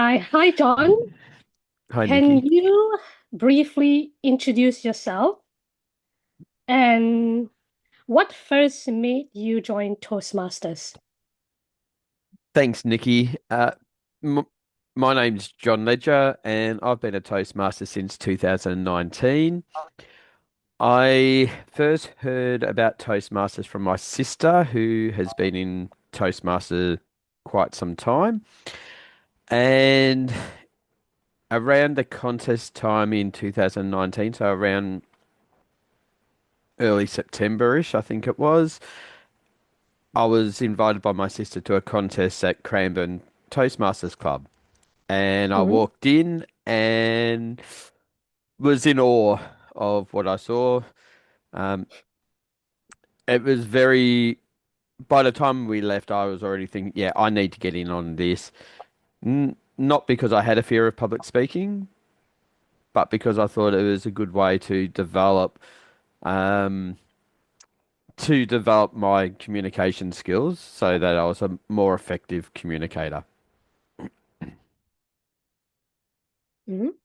Hi, John. Hi, Can Nikki. you briefly introduce yourself and what first made you join Toastmasters? Thanks, Nikki. M My name's John Ledger, and I've been a Toastmaster since 2019. I first heard about Toastmasters from my sister, who has been in Toastmaster quite some time. And around the contest time in 2019, so around early September-ish, I think it was, I was invited by my sister to a contest at Cranbourne Toastmasters Club. And I Mhm. walked in and was in awe of what I saw. Um, it was very, by the time we left, I was already thinking, yeah, I need to get in on this. N Not because I had a fear of public speaking, but because I thought it was a good way um, to develop my communication skills so that I was a more effective communicator. Mhm.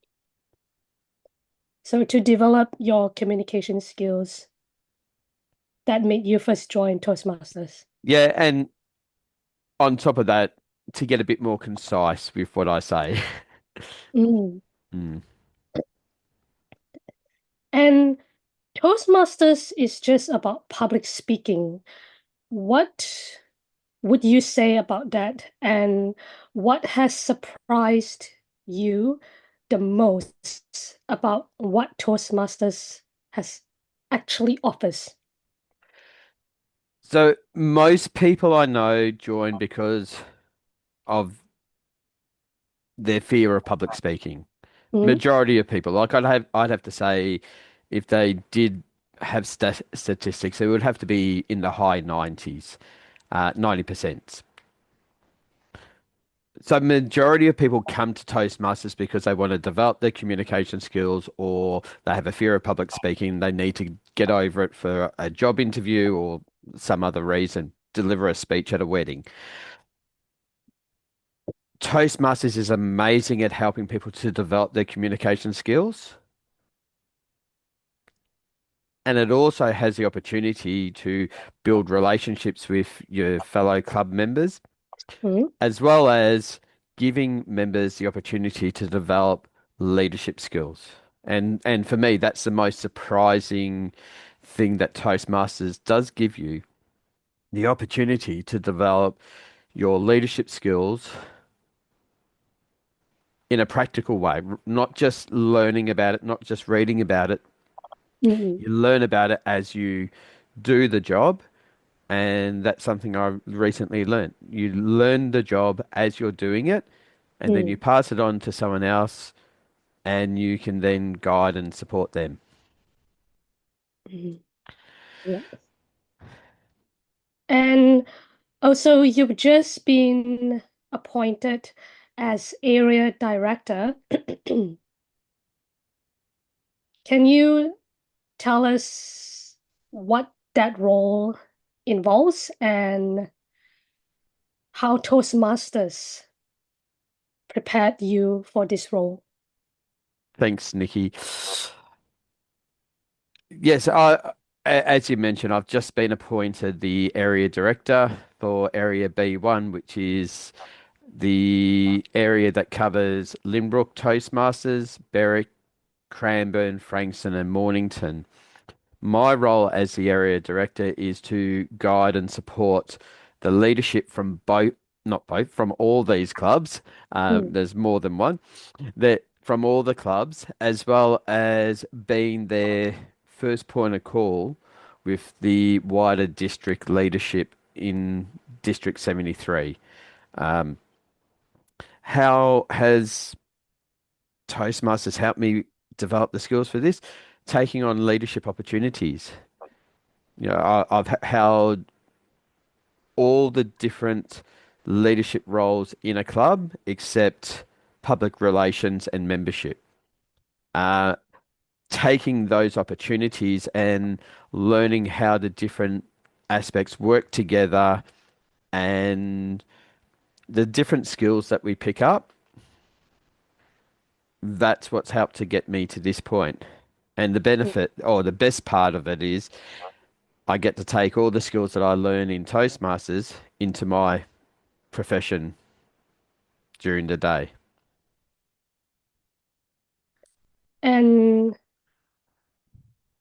So to develop your communication skills, that made you first join Toastmasters. Yeah, and on top of that, to get a bit more concise with what I say. Mm. Mm. And Toastmasters is just about public speaking. What would you say about that? And what has surprised you the most about what Toastmasters has actually offers? So most people I know join because of their fear of public speaking. Mm, Majority of people, like I'd have to say, if they did have statistics, it would have to be in the high 90s, 90%. So majority of people come to Toastmasters because they want to develop their communication skills or they have a fear of public speaking. They need to get over it for a job interview or some other reason, deliver a speech at a wedding. Toastmasters is amazing at helping people to develop their communication skills. And it also has the opportunity to build relationships with your fellow club members, mm, as well as giving members the opportunity to develop leadership skills. And for me, that's the most surprising thing that Toastmasters does give you, the opportunity to develop your leadership skills in a practical way, not just learning about it, not just reading about it. mm, You learn about it as you do the job, and that's something I recently learned. You learn the job as you're doing it, and then you mm, pass it on to someone else, and you can then guide and support them. mm. Yeah. And also, you've just been appointed as area director. Can you tell us what that role involves and how Toastmasters prepared you for this role? Thanks, Nikki. Yes, as you mentioned, I've just been appointed the area director for Area B1, which is the area that covers Lynbrook Toastmasters, Berwick, Cranbourne, Frankston, and Mornington. My role as the area director is to guide and support the leadership from both, not both, from all these clubs. Mm, There's more than one. That from all the clubs, as well as being their first point of call with the wider district leadership in District 73. Um, how has Toastmasters helped me develop the skills for this? Taking on leadership opportunities. I've held all the different leadership roles in a club except public relations and membership. Uh, Taking those opportunities and learning how the different aspects work together and the different skills that we pick up. that's what's helped to get me to this point. And the Mm. benefit, or the best part of it is I get to take all the skills that I learn in Toastmasters into my profession during the day. And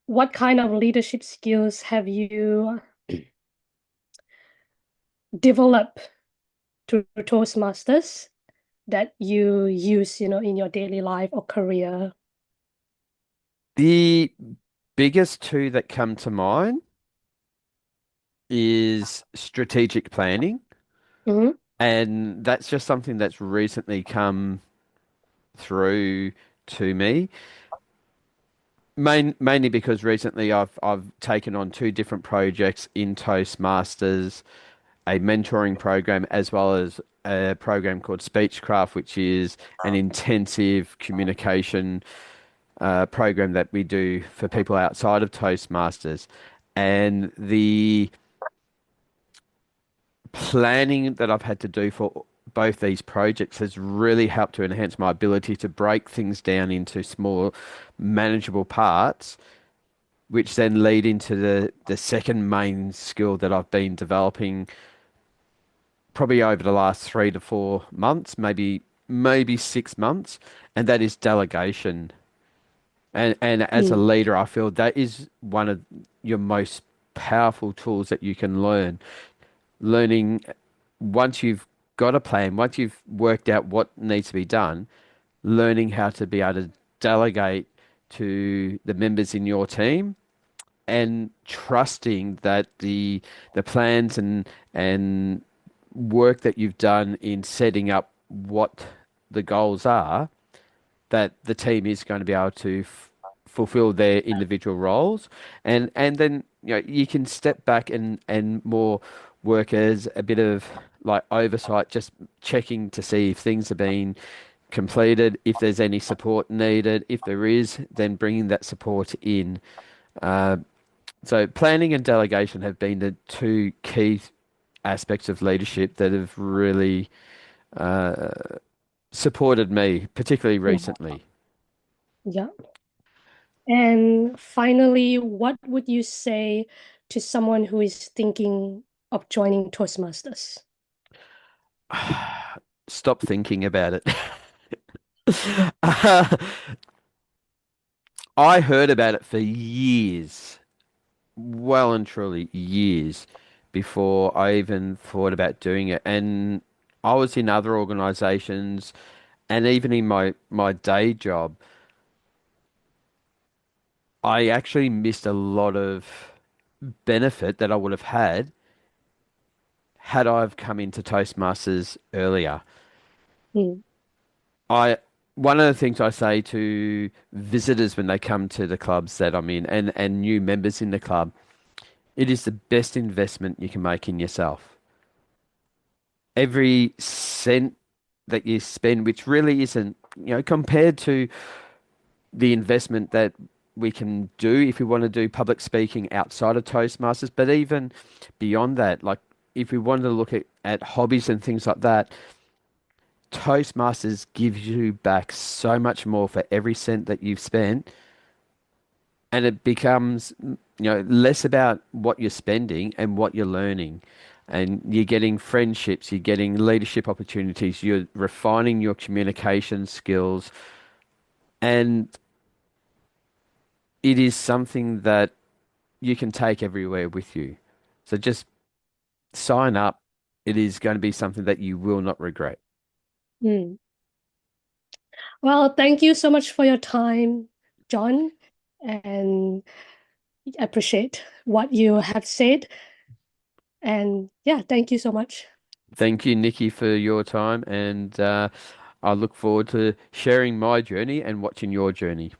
what kind of leadership skills have you developed through Toastmasters that you use, in your daily life or career? The biggest two that come to mind is strategic planning. Hmm. And that's just something that's recently come through to me. Mainly because recently I've taken on two different projects in Toastmasters, a mentoring program as well as a program called Speechcraft, which is an intensive communication program that we do for people outside of Toastmasters. And the planning that I've had to do for both these projects has really helped to enhance my ability to break things down into small, manageable parts, which then lead into the second main skill that I've been developing probably over the last 3 to 4 months, maybe 6 months, and that is delegation. And as a Mm. leader, I feel that is one of your most powerful tools that you can learn. Learning once you've got a plan, once you've worked out what needs to be done, learning how to be able to delegate to the members in your team and trusting that the plans and work that you've done in setting up what the goals are, that the team is going to be able to fulfill their individual roles, and then you can step back and more work as a bit of like oversight, just checking to see if things are being completed, if there's any support needed. If there is, then bringing that support in. Uh, so planning and delegation have been the two key aspects of leadership that have really supported me, particularly Mm. recently. Yeah. And finally, what would you say to someone who is thinking of joining Toastmasters? Stop thinking about it. Uh, I heard about it for years, well and truly years, before I even thought about doing it. And I was in other organizations and even in my day job, I actually missed a lot of benefit that I would have had I've come into Toastmasters earlier. Mm. I One of the things I say to visitors when they come to the clubs that I'm in and new members in the club, it is the best investment you can make in yourself. Every cent that you spend, which really isn't, compared to the investment that we can do if we want to do public speaking outside of Toastmasters, but even beyond that, like if we wanted to look at hobbies and things like that, Toastmasters gives you back so much more for every cent that you've spent, and it becomes, less about what you're spending and what you're learning. And you're getting friendships, you're getting leadership opportunities, you're refining your communication skills, and it is something that you can take everywhere with you. So just sign up. It is going to be something that you will not regret. Mm. Well, thank you so much for your time, John, and I appreciate what you have said. And yeah, thank you so much. Thank you, Nikki, for your time, and I look forward to sharing my journey and watching your journey.